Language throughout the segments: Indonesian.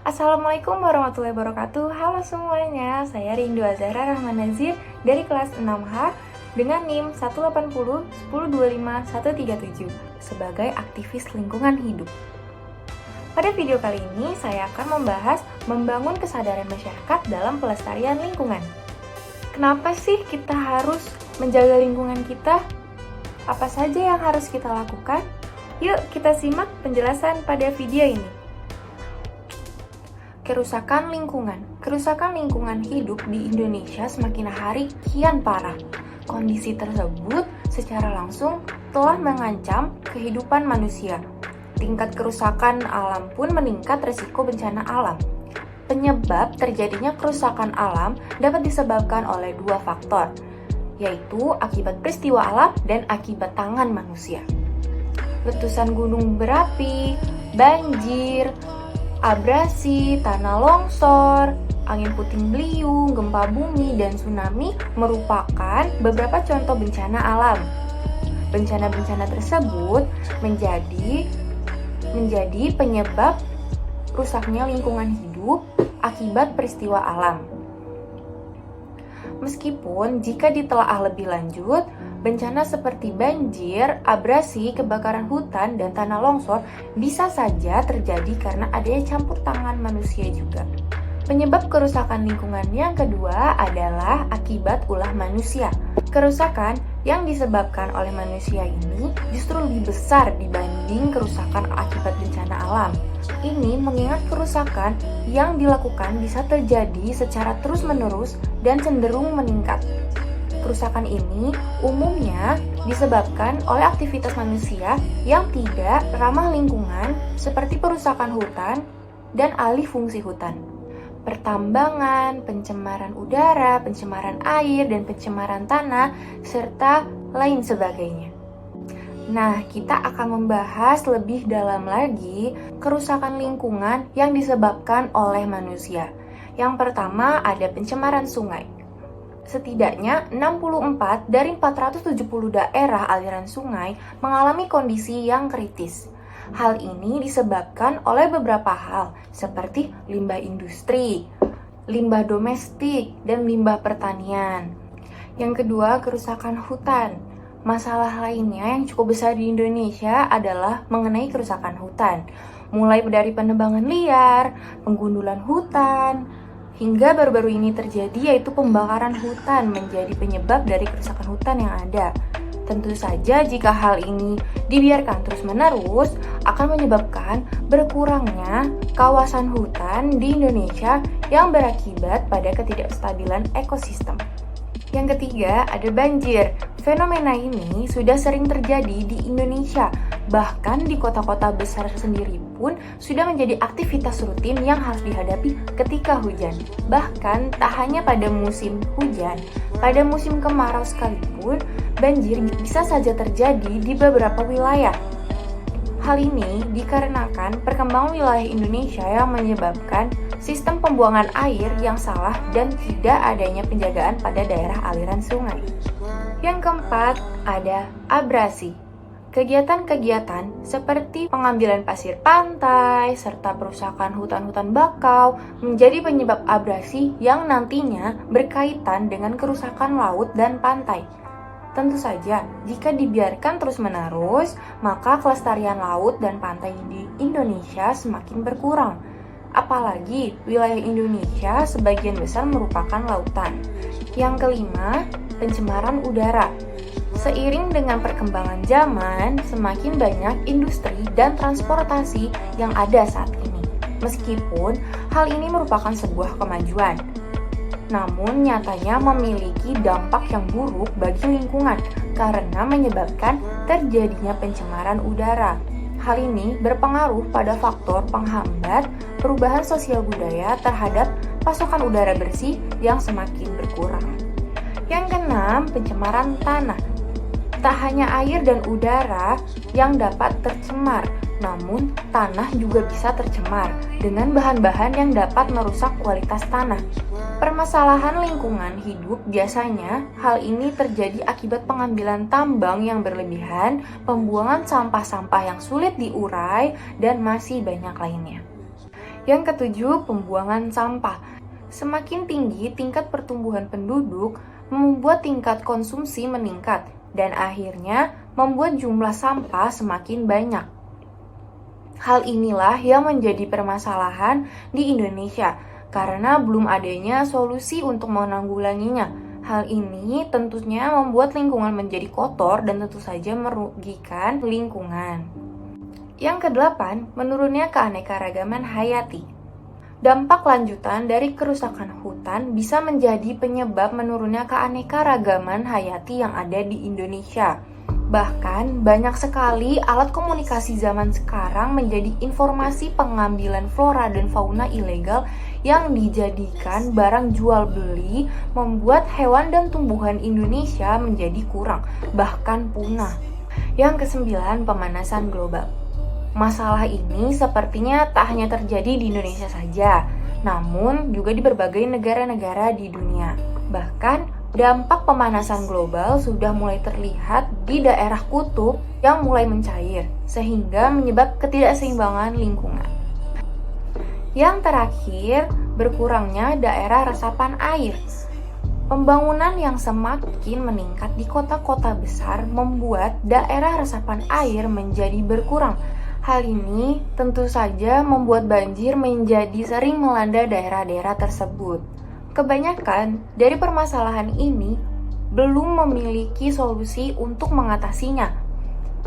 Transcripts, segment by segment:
Assalamualaikum warahmatullahi wabarakatuh. Halo semuanya, saya Rindu Azahra Rahman Nazir dari kelas 6H dengan NIM 180-1025-137 sebagai aktivis lingkungan hidup. Pada video kali ini, saya akan membahas membangun kesadaran masyarakat dalam pelestarian lingkungan. Kenapa sih kita harus menjaga lingkungan kita? Apa saja yang harus kita lakukan? Yuk kita simak penjelasan pada video ini. Kerusakan lingkungan. Kerusakan lingkungan hidup di Indonesia semakin hari kian parah. Kondisi tersebut secara langsung telah mengancam kehidupan manusia. Tingkat kerusakan alam pun meningkat resiko bencana alam. Penyebab terjadinya kerusakan alam dapat disebabkan oleh dua faktor, yaitu akibat peristiwa alam dan akibat tangan manusia. Letusan gunung berapi, banjir, abrasi, tanah longsor, angin puting beliung, gempa bumi, dan tsunami merupakan beberapa contoh bencana alam. Bencana-bencana tersebut menjadi penyebab rusaknya lingkungan hidup akibat peristiwa alam. Meskipun jika ditelaah lebih lanjut, bencana seperti banjir, abrasi, kebakaran hutan, dan tanah longsor bisa saja terjadi karena adanya campur tangan manusia juga. Penyebab kerusakan lingkungan yang kedua adalah akibat ulah manusia. Kerusakan yang disebabkan oleh manusia ini justru lebih besar dibanding kerusakan akibat bencana alam. Ini mengingat kerusakan yang dilakukan bisa terjadi secara terus-menerus dan cenderung meningkat. Kerusakan ini umumnya disebabkan oleh aktivitas manusia yang tidak ramah lingkungan seperti perusakan hutan dan alih fungsi hutan, pertambangan, pencemaran udara, pencemaran air, dan pencemaran tanah, serta lain sebagainya. Nah, kita akan membahas lebih dalam lagi kerusakan lingkungan yang disebabkan oleh manusia. Yang pertama ada pencemaran sungai. Setidaknya 64 dari 470 daerah aliran sungai mengalami kondisi yang kritis. Hal ini disebabkan oleh beberapa hal seperti limbah industri, limbah domestik, dan limbah pertanian. Yang kedua, kerusakan hutan. Masalah lainnya yang cukup besar di Indonesia adalah mengenai kerusakan hutan. Mulai dari penebangan liar, penggundulan hutan, hingga baru-baru ini terjadi yaitu pembakaran hutan menjadi penyebab dari kerusakan hutan yang ada. Tentu saja jika hal ini dibiarkan terus-menerus akan menyebabkan berkurangnya kawasan hutan di Indonesia yang berakibat pada ketidakstabilan ekosistem. Yang ketiga, ada banjir. Fenomena ini sudah sering terjadi di Indonesia. Bahkan di kota-kota besar sendiri pun sudah menjadi aktivitas rutin yang harus dihadapi ketika hujan. Bahkan tak hanya pada musim hujan, pada musim kemarau sekalipun, banjir bisa saja terjadi di beberapa wilayah. Hal ini dikarenakan perkembangan wilayah Indonesia yang menyebabkan sistem pembuangan air yang salah dan tidak adanya penjagaan pada daerah aliran sungai. Yang keempat, ada abrasi. Kegiatan-kegiatan seperti pengambilan pasir pantai serta perusakan hutan-hutan bakau menjadi penyebab abrasi yang nantinya berkaitan dengan kerusakan laut dan pantai. Tentu saja, jika dibiarkan terus-menerus, maka kelestarian laut dan pantai di Indonesia semakin berkurang. Apalagi wilayah Indonesia sebagian besar merupakan lautan. Yang kelima, pencemaran udara. Seiring dengan perkembangan zaman, semakin banyak industri dan transportasi yang ada saat ini. Meskipun hal ini merupakan sebuah kemajuan, namun nyatanya memiliki dampak yang buruk bagi lingkungan karena menyebabkan terjadinya pencemaran udara. Hal ini berpengaruh pada faktor penghambat perubahan sosial budaya terhadap pasokan udara bersih yang semakin berkurang. Yang keenam, pencemaran tanah. Tak hanya air dan udara yang dapat tercemar, namun tanah juga bisa tercemar dengan bahan-bahan yang dapat merusak kualitas tanah. Permasalahan lingkungan hidup biasanya hal ini terjadi akibat pengambilan tambang yang berlebihan, pembuangan sampah-sampah yang sulit diurai, dan masih banyak lainnya. Yang ketujuh, pembuangan sampah. Semakin tinggi tingkat pertumbuhan penduduk, membuat tingkat konsumsi meningkat, dan akhirnya membuat jumlah sampah semakin banyak. Hal inilah yang menjadi permasalahan di Indonesia, karena belum adanya solusi untuk menanggulanginya. Hal ini tentunya membuat lingkungan menjadi kotor dan tentu saja merugikan lingkungan. Yang kedelapan, menurunnya keanekaragaman hayati. Dampak lanjutan dari kerusakan hutan bisa menjadi penyebab menurunnya keanekaragaman hayati yang ada di Indonesia. Bahkan, banyak sekali alat komunikasi zaman sekarang menjadi informasi pengambilan flora dan fauna ilegal yang dijadikan barang jual beli, membuat hewan dan tumbuhan Indonesia menjadi kurang, bahkan punah. Yang kesembilan, pemanasan global. Masalah ini sepertinya tak hanya terjadi di Indonesia saja, namun juga di berbagai negara-negara di dunia. Bahkan, dampak pemanasan global sudah mulai terlihat di daerah kutub yang mulai mencair, sehingga menyebabkan ketidakseimbangan lingkungan. Yang terakhir, berkurangnya daerah resapan air. Pembangunan yang semakin meningkat di kota-kota besar membuat daerah resapan air menjadi berkurang. Hal ini tentu saja membuat banjir menjadi sering melanda daerah-daerah tersebut. Kebanyakan dari permasalahan ini belum memiliki solusi untuk mengatasinya,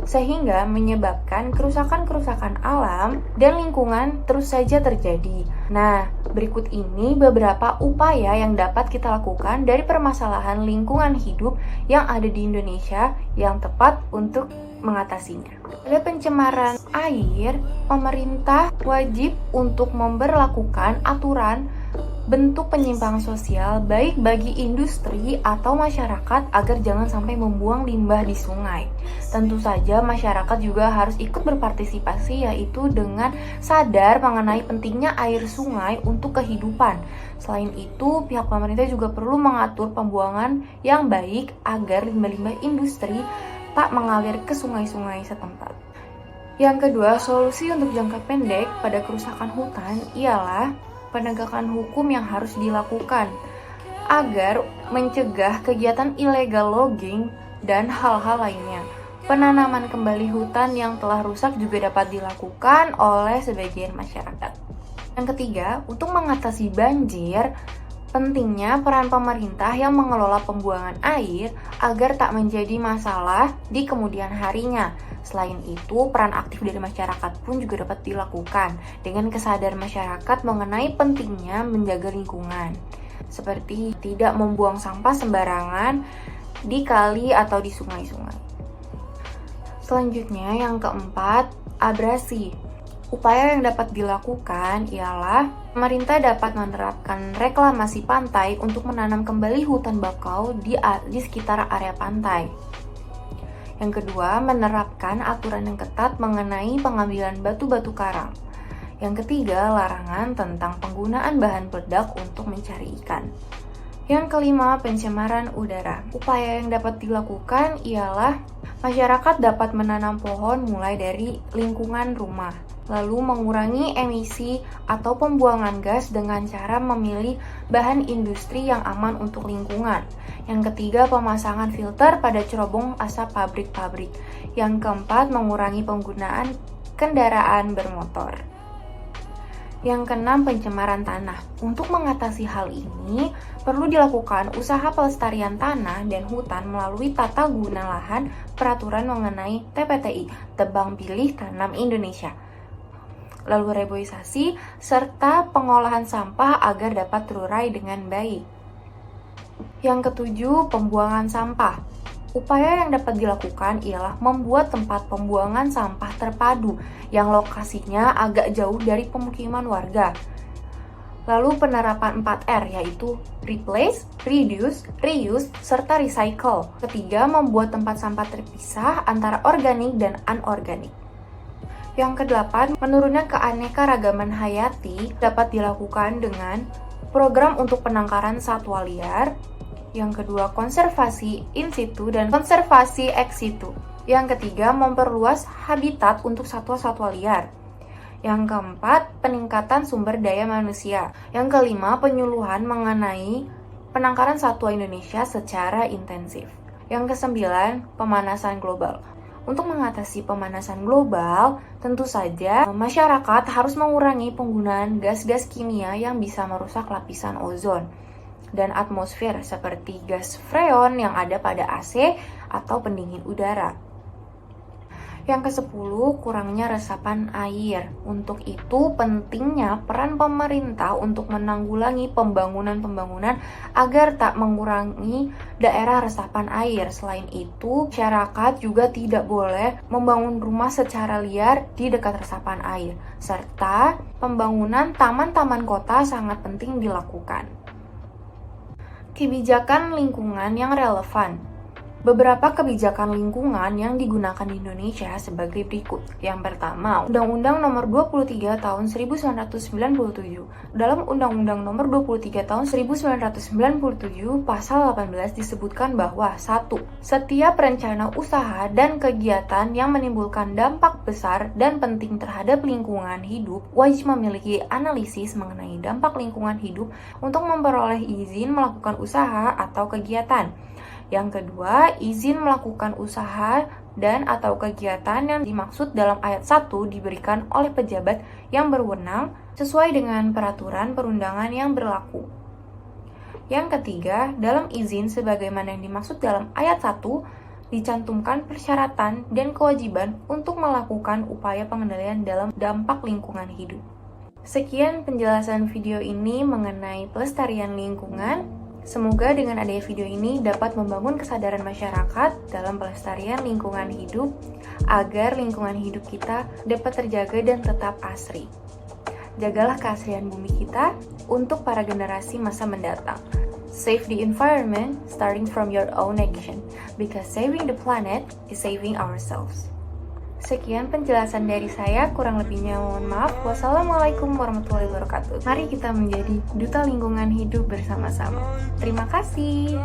sehingga menyebabkan kerusakan-kerusakan alam dan lingkungan terus saja terjadi. Nah, berikut ini beberapa upaya yang dapat kita lakukan dari permasalahan lingkungan hidup yang ada di Indonesia yang tepat untuk mengatasinya. Pada pencemaran air, pemerintah wajib untuk memberlakukan aturan bentuk penyimpangan sosial baik bagi industri atau masyarakat agar jangan sampai membuang limbah di sungai. Tentu saja masyarakat juga harus ikut berpartisipasi, yaitu dengan sadar mengenai pentingnya air sungai untuk kehidupan. Selain itu, pihak pemerintah juga perlu mengatur pembuangan yang baik agar limbah-limbah industri tak mengalir ke sungai-sungai setempat. Yang kedua, solusi untuk jangka pendek pada kerusakan hutan ialah penegakan hukum yang harus dilakukan agar mencegah kegiatan illegal logging dan hal-hal lainnya. Penanaman kembali hutan yang telah rusak juga dapat dilakukan oleh sebagian masyarakat. Yang ketiga, untuk mengatasi banjir, pentingnya peran pemerintah yang mengelola pembuangan air agar tak menjadi masalah di kemudian harinya. Selain itu, peran aktif dari masyarakat pun juga dapat dilakukan dengan kesadaran masyarakat mengenai pentingnya menjaga lingkungan, seperti tidak membuang sampah sembarangan di kali atau di sungai-sungai. Selanjutnya, yang keempat, abrasi. Upaya yang dapat dilakukan ialah pemerintah dapat menerapkan reklamasi pantai untuk menanam kembali hutan bakau di sekitar area pantai. Yang kedua, menerapkan aturan yang ketat mengenai pengambilan batu-batu karang. Yang ketiga, larangan tentang penggunaan bahan peledak untuk mencari ikan. Yang kelima, pencemaran udara. Upaya yang dapat dilakukan ialah masyarakat dapat menanam pohon mulai dari lingkungan rumah, lalu mengurangi emisi atau pembuangan gas dengan cara memilih bahan industri yang aman untuk lingkungan. Yang ketiga, pemasangan filter pada cerobong asap pabrik-pabrik. Yang keempat, mengurangi penggunaan kendaraan bermotor. Yang keenam, pencemaran tanah. Untuk mengatasi hal ini, perlu dilakukan usaha pelestarian tanah dan hutan melalui tata guna lahan peraturan mengenai TPTI, Tebang Pilih Tanam Indonesia. Lalu reboisasi, serta pengolahan sampah agar dapat terurai dengan baik. Yang ketujuh, pembuangan sampah. Upaya yang dapat dilakukan ialah membuat tempat pembuangan sampah terpadu yang lokasinya agak jauh dari pemukiman warga. Lalu penerapan 4R, yaitu replace, reduce, reuse, serta recycle. Ketiga, membuat tempat sampah terpisah antara organik dan anorganik. Yang kedelapan, menurunnya keanekaragaman hayati dapat dilakukan dengan program untuk penangkaran satwa liar. Yang kedua, konservasi in situ dan konservasi ex situ. Yang ketiga, memperluas habitat untuk satwa-satwa liar. Yang keempat, peningkatan sumber daya manusia. Yang kelima, penyuluhan mengenai penangkaran satwa Indonesia secara intensif. Yang kesembilan, pemanasan global. Untuk mengatasi pemanasan global, tentu saja masyarakat harus mengurangi penggunaan gas-gas kimia yang bisa merusak lapisan ozon dan atmosfer seperti gas freon yang ada pada AC atau pendingin udara. Yang ke-10, kurangnya resapan air. Untuk itu, pentingnya peran pemerintah untuk menanggulangi pembangunan-pembangunan agar tak mengurangi daerah resapan air. Selain itu, masyarakat juga tidak boleh membangun rumah secara liar di dekat resapan air. Serta, pembangunan taman-taman kota sangat penting dilakukan. Kebijakan lingkungan yang relevan. Beberapa kebijakan lingkungan yang digunakan di Indonesia sebagai berikut. Yang pertama, Undang-Undang Nomor 23 Tahun 1997. Dalam Undang-Undang Nomor 23 Tahun 1997, Pasal 18 disebutkan bahwa 1. Setiap rencana usaha dan kegiatan yang menimbulkan dampak besar dan penting terhadap lingkungan hidup wajib memiliki analisis mengenai dampak lingkungan hidup untuk memperoleh izin melakukan usaha atau kegiatan. Yang kedua, izin melakukan usaha dan atau kegiatan yang dimaksud dalam ayat 1 diberikan oleh pejabat yang berwenang sesuai dengan peraturan perundangan yang berlaku. Yang ketiga, dalam izin sebagaimana yang dimaksud dalam ayat 1 dicantumkan persyaratan dan kewajiban untuk melakukan upaya pengendalian dalam dampak lingkungan hidup. Sekian penjelasan video ini mengenai pelestarian lingkungan. Semoga dengan adanya video ini dapat membangun kesadaran masyarakat dalam pelestarian lingkungan hidup agar lingkungan hidup kita dapat terjaga dan tetap asri. Jagalah keasrian bumi kita untuk para generasi masa mendatang. Save the environment starting from your own action, because saving the planet is saving ourselves. Sekian penjelasan dari saya, kurang lebihnya mohon maaf. Wassalamualaikum warahmatullahi wabarakatuh. Mari kita menjadi duta lingkungan hidup bersama-sama. Terima kasih.